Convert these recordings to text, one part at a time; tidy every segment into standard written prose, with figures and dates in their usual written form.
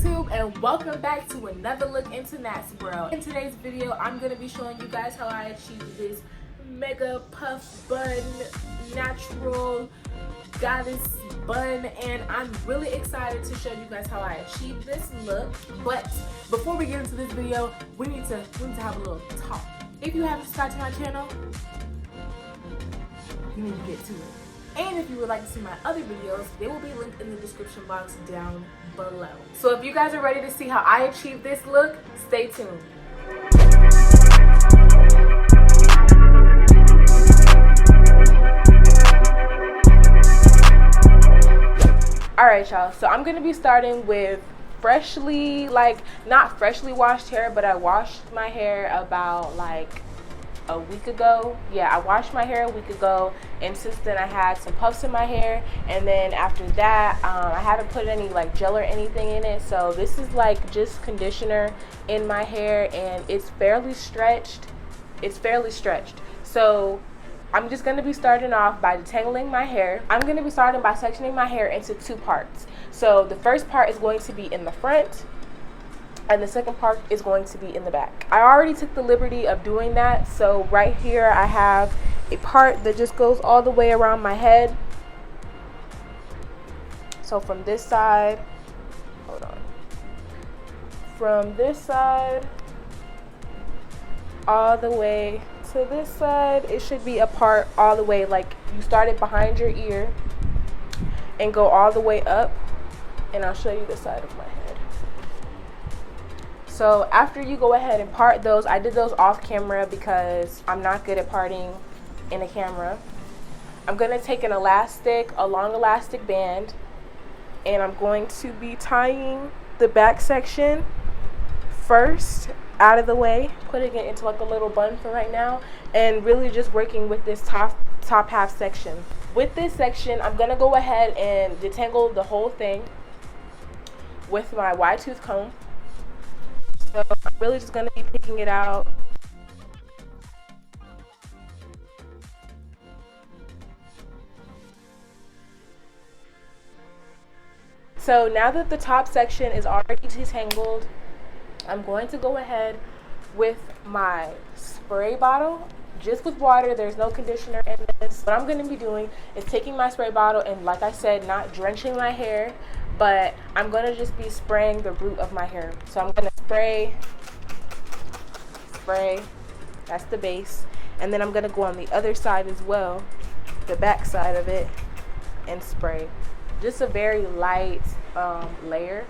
YouTube, and welcome back to another look into Nat's world. In today's video, I'm going to be showing you guys how I achieved this mega puff bun natural goddess bun, and I'm really excited to show you guys how I achieved this look. But before we get into this video, we need to have a little talk. If you haven't subscribed to my channel, you need to get to it. And if you would like to see my other videos, they will be linked in the description box down below. So if you guys are ready to see how I achieved this look, stay tuned. Alright y'all, so I'm going to be starting with freshly, not freshly washed hair, but I washed my hair about a week ago. Yeah, I washed my hair a week ago, and since then I had some puffs in my hair, and then after that I haven't put any gel or anything in it, so this is just conditioner in my hair, and it's fairly stretched. So I'm just going to be starting off by detangling my hair. I'm going to be starting by sectioning my hair into two parts. So the first part is going to be in the front, and the second part is going to be in the back. I already took the liberty of doing that, so right here I have a part that just goes all the way around my head. So from this side, from this side all the way to this side, it should be a part all the way, you start it behind your ear and go all the way up, and I'll show you the side of my head. So after you go ahead and part those, I did those off camera because I'm not good at parting in a camera. I'm going to take a long elastic band, and I'm going to be tying the back section first out of the way, putting it into a little bun for right now, and really just working with this top half section. With this section, I'm going to go ahead and detangle the whole thing with my wide tooth comb. So I'm really just going to be picking it out. So now that the top section is already detangled, I'm going to go ahead with my spray bottle, just with water. There's no conditioner in this. What I'm going to be doing is taking my spray bottle and, like I said, not drenching my hair, but I'm going to just be spraying the root of my hair. So I'm going to spray, that's the base, and then I'm going to go on the other side as well, the back side of it, and spray. Just a very light layer.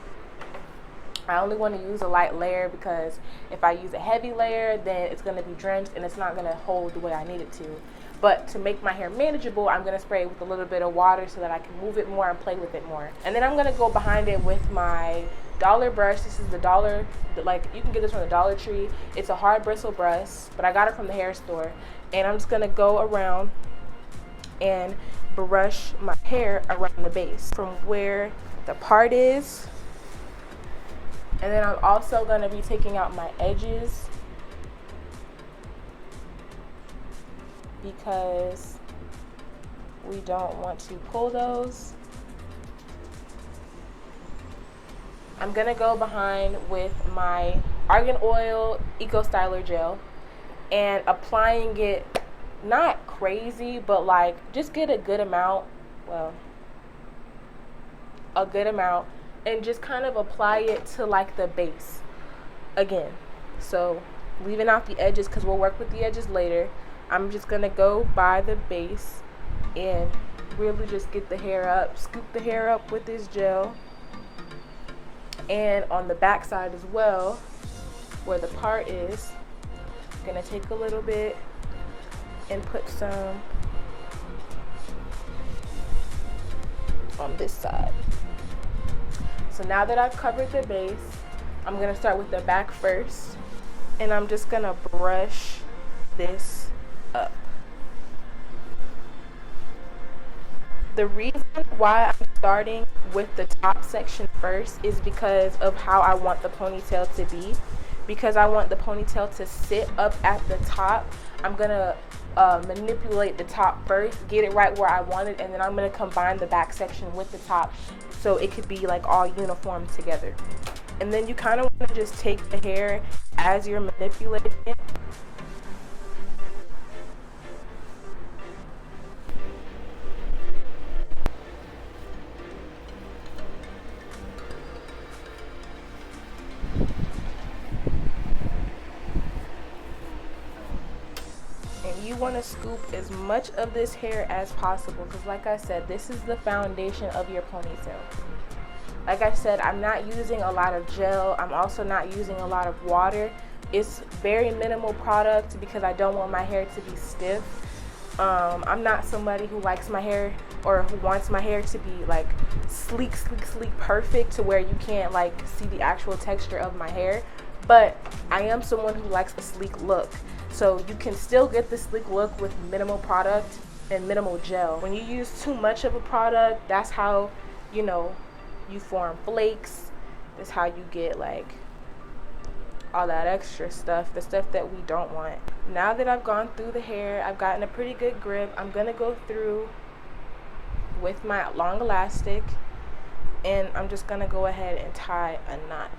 I only want to use a light layer because if I use a heavy layer, then it's going to be drenched and it's not going to hold the way I need it to. But to make my hair manageable, I'm going to spray it with a little bit of water so that I can move it more and play with it more. And then I'm going to go behind it with my dollar brush. This is the dollar, you can get this from the Dollar Tree. It's a hard bristle brush, but I got it from the hair store. And I'm just going to go around and brush my hair around the base from where the part is. And then I'm also going to be taking out my edges because we don't want to pull those. I'm going to go behind with my Argan Oil Eco Styler Gel and applying it, not crazy, but just get a good amount, and just kind of apply it to the base again. So leaving out the edges because we'll work with the edges later. I'm just going to go by the base and really just get the hair up, scoop the hair up with this gel. And on the back side as well, where the part is, I'm going to take a little bit and put some on this side. So now that I've covered the base, I'm going to start with the back first, and I'm just going to brush this up. The reason why I'm starting with the top section first is because of how I want the ponytail to be. Because I want the ponytail to sit up at the top, I'm going to manipulate the top first, get it right where I want it, and then I'm going to combine the back section with the top so it could be all uniform together. And then you kind of want to just take the hair as you're manipulating it. You want to scoop as much of this hair as possible, because like I said, this is the foundation of your ponytail. Like I said, I'm not using a lot of gel. I'm also not using a lot of water. It's very minimal product because I don't want my hair to be stiff. I'm not somebody who likes my hair or who wants my hair to be like sleek, perfect to where you can't like see the actual texture of my hair. But I am someone who likes a sleek look. So you can still get the sleek look with minimal product and minimal gel. When you use too much of a product, that's how, you know, you form flakes. That's how you get like all that extra stuff, the stuff that we don't want. Now that I've gone through the hair, I've gotten a pretty good grip. I'm gonna go through with my long elastic and I'm just gonna go ahead and tie a knot.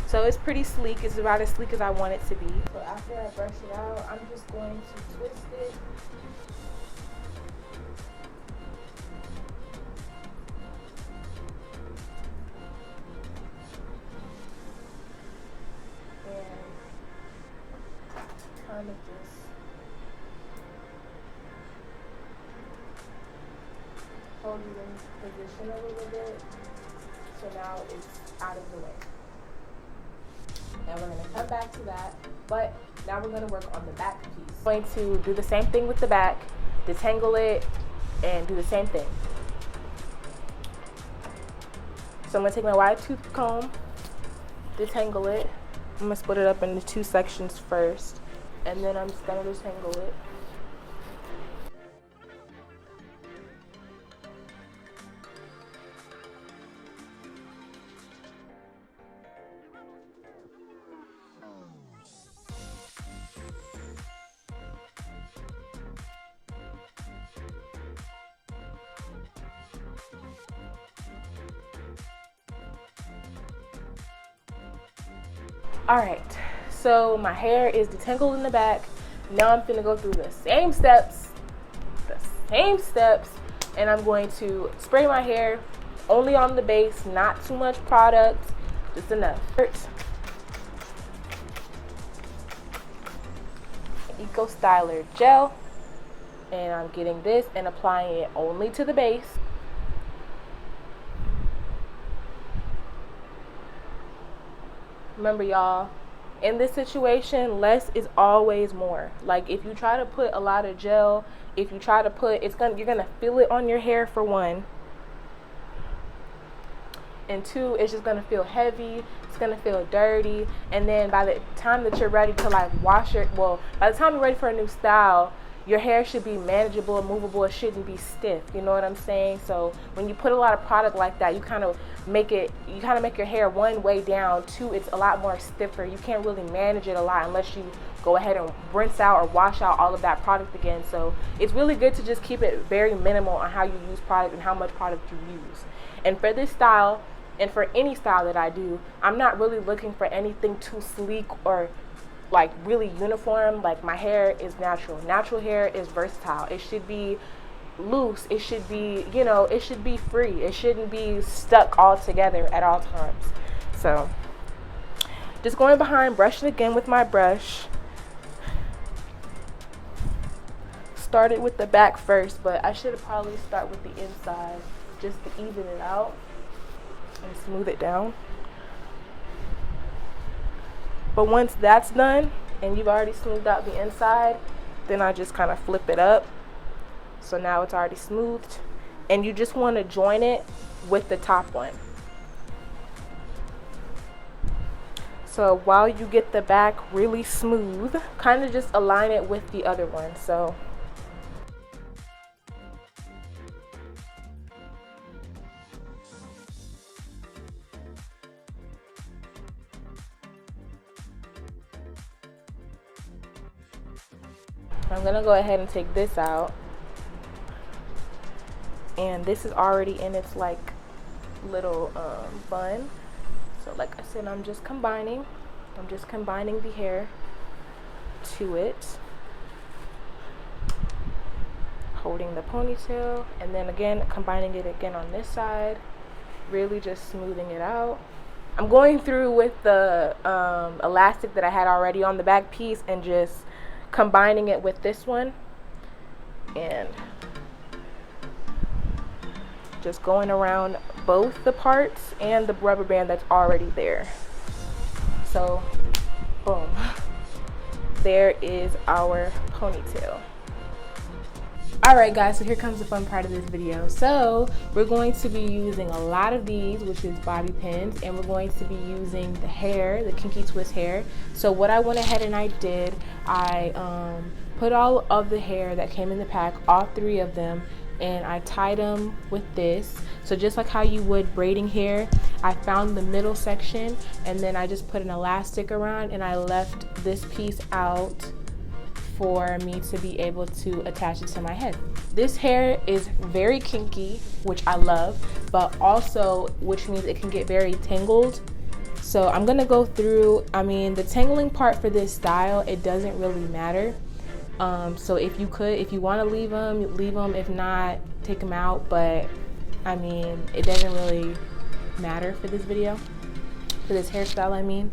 So it's pretty sleek. It's about as sleek as I want it to be. So after I brush it out, I'm just going to twist it. And kind of just hold it in position a little bit. So now it's out of the way. Now we're going to come back to that, but now we're going to work on the back piece. I'm going to do the same thing with the back, detangle it, and do the same thing. So I'm going to take my wide tooth comb, detangle it. I'm going to split it up into two sections first, and then I'm just going to detangle it. Alright, so my hair is detangled in the back. Now I'm gonna go through the same steps, and I'm going to spray my hair only on the base, not too much product, just enough. Eco Styler gel, and I'm getting this and applying it only to the base. Remember y'all, in this situation, less is always more. Like if you try to put a lot of gel, if you try to put, you're gonna feel it on your hair for one. And two, it's just gonna feel heavy, it's gonna feel dirty, and then by the time that you're ready to like wash it, by the time you're ready for a new style, your hair should be manageable and movable. It shouldn't be stiff, you know what I'm saying? So when you put a lot of product like that, you kind of make your hair one way down, two, it's a lot more stiffer. You can't really manage it a lot unless you go ahead and rinse out or wash out all of that product again. So it's really good to just keep it very minimal on how you use product and how much product you use. And for this style, and for any style that I do, I'm not really looking for anything too sleek or like really uniform. Like my hair is natural. Natural hair is versatile. It should be loose. It should be, you know, it should be free. It shouldn't be stuck all together at all times. So just going behind, brushing again with my brush. Started with the back first, but I should have probably start with the inside just to even it out and smooth it down. But once that's done and you've already smoothed out the inside, then I just kind of flip it up. So now it's already smoothed, and you just want to join it with the top one. So while you get the back really smooth, kind of just align it with the other one. So I'm gonna go ahead and take this out, and this is already in its like little bun. So like I said, I'm just combining the hair to it, holding the ponytail, and then again combining it again on this side, really just smoothing it out. I'm going through with the elastic that I had already on the back piece and just combining it with this one and just going around both the parts and the rubber band that's already there. So boom, there is our ponytail. Alright guys, so here comes the fun part of this video. So we're going to be using a lot of these, which is bobby pins, and we're going to be using the hair, the kinky twist hair. So what I went ahead and I did, I put all of the hair that came in the pack, all 3 of them, and I tied them with this. So just like how you would braiding hair, I found the middle section and then I just put an elastic around and I left this piece out for me to be able to attach it to my head. This hair is very kinky, which I love, but also which means it can get very tangled. So I'm gonna go through, I mean, the tangling part for this style, it doesn't really matter. So if you want to leave them, if not, take them out, but I mean, it doesn't really matter for this video, for this hairstyle, I mean.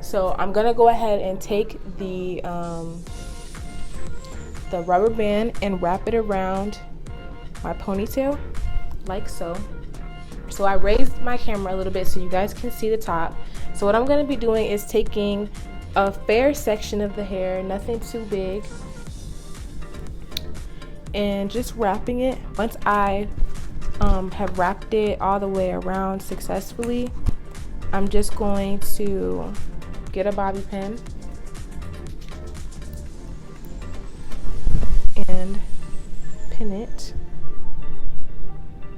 So I'm gonna go ahead and take the rubber band and wrap it around my ponytail like so. So I raised my camera a little bit so you guys can see the top. So what I'm going to be doing is taking a fair section of the hair, nothing too big, and just wrapping it. Once I have wrapped it all the way around successfully, I'm just going to get a bobby pin and pin it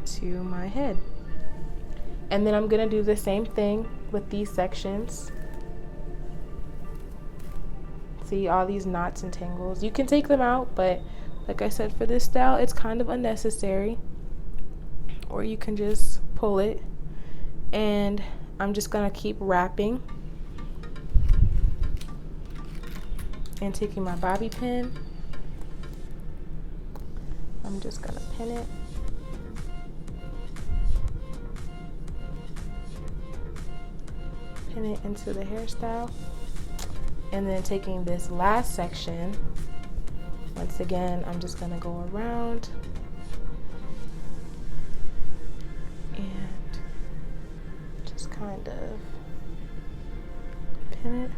to my head. And then I'm gonna do the same thing with these sections. See all these knots and tangles. You can take them out, but like I said, for this style, it's kind of unnecessary. Or you can just pull it. And I'm just gonna keep wrapping and taking my bobby pin. I'm just gonna pin it. Pin it into the hairstyle. And then taking this last section, once again, I'm just gonna go around and just kind of pin it.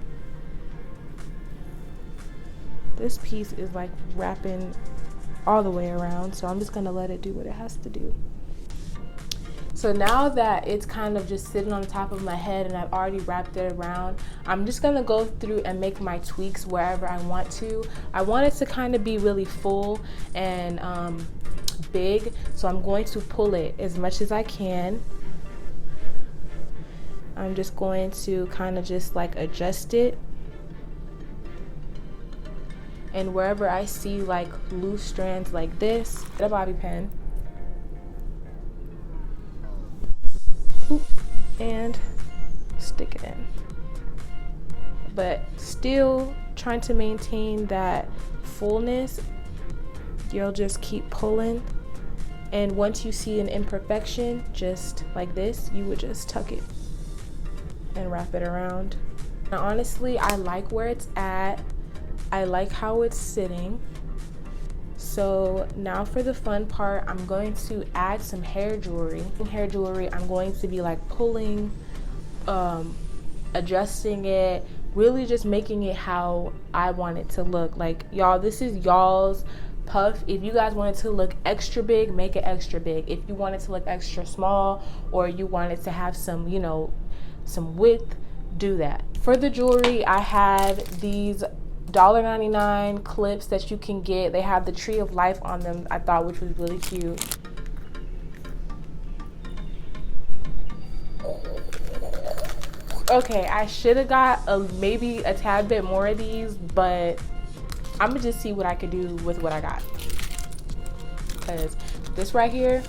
This piece is like wrapping all the way around, so I'm just gonna let it do what it has to do. So now that it's kind of just sitting on the top of my head and I've already wrapped it around, I'm just gonna go through and make my tweaks wherever I want to. I want it to kind of be really full and big, so I'm going to pull it as much as I can. I'm just going to kind of just like adjust it. And wherever I see like loose strands like this, get a bobby pin. And stick it in. But still trying to maintain that fullness. You'll just keep pulling. And once you see an imperfection, just like this, you would just tuck it and wrap it around. Now honestly, I like where it's at. I like how it's sitting. So now for the fun part, I'm going to add some hair jewelry. Hair jewelry, I'm going to be like pulling, adjusting it, really just making it how I want it to look. Like y'all, this is y'all's puff. If you guys want it to look extra big, make it extra big. If you want it to look extra small, or you want it to have some, you know, some width, do that. For the jewelry, I have these $1.99 clips that you can get. They have the tree of life on them, I thought, which was really cute. Okay, I should have got maybe a tad bit more of these, but I'm gonna just see what I could do with what I got. Because this right here,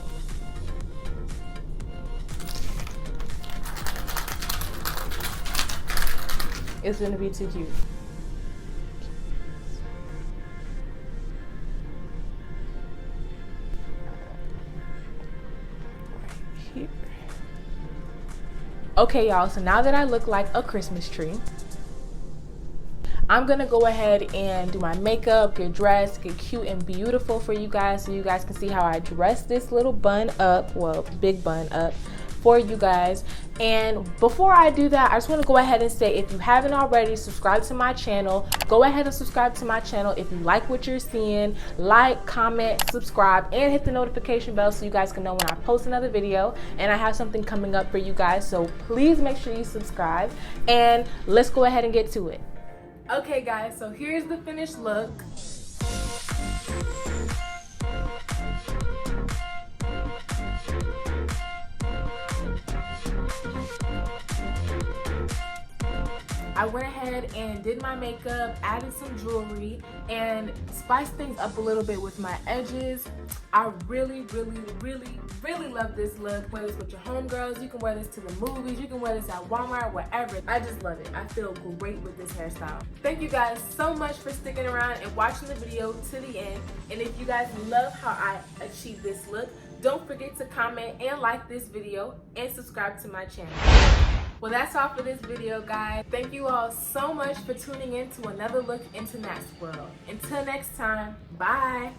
is gonna be too cute. Here. Okay, y'all, so now that I look like a Christmas tree, I'm gonna go ahead and do my makeup, get dressed, get cute and beautiful for you guys, so you guys can see how I dress this little bun up, well, big bun up for you guys. And before I do that, I just want to go ahead and say, if you haven't already, subscribe to my channel. Go ahead and subscribe to my channel if you like what you're seeing. Like, comment, subscribe, and hit the notification bell so you guys can know when I post another video and I have something coming up for you guys. So please make sure you subscribe, and let's go ahead and get to it. Okay guys, so here's the finished look. I went ahead and did my makeup, added some jewelry, and spiced things up a little bit with my edges. I really love this look. Wear this with your homegirls. You can wear this to the movies. You can wear this at Walmart, wherever. I just love it. I feel great with this hairstyle. Thank you guys so much for sticking around and watching the video to the end. And if you guys love how I achieved this look, don't forget to comment and like this video and subscribe to my channel. Well, that's all for this video, guys. Thank you all so much for tuning in to another look into Nat's world. Until next time, bye.